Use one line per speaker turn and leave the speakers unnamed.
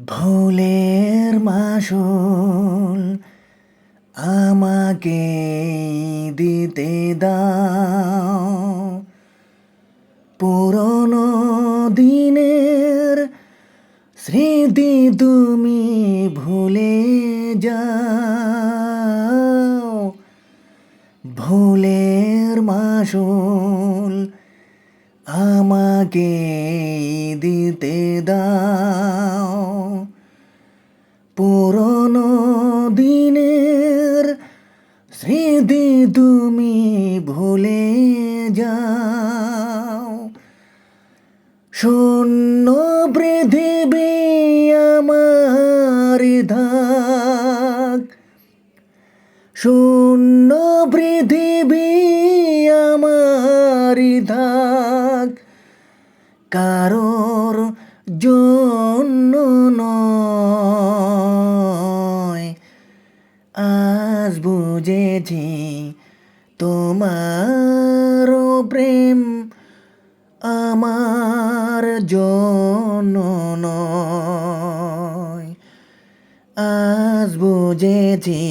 ভুলের মাসুল আমাকে দিতে দাও, পুরনো দিনের স্মৃতি তুমি ভুলে যাও। ভুলের মাসুল আমাকে দিতে দাও, পুরনো দিনের স্মৃতি তুমি ভুলে যাও। শূন্য পৃথিবী আমার থাক, শূন্য পৃথিবী আমার থাক, কারোর জন্য নয়। আজ বুঝেছি তোমার প্রেম আমার জন্য নয়। আজ বুঝেছি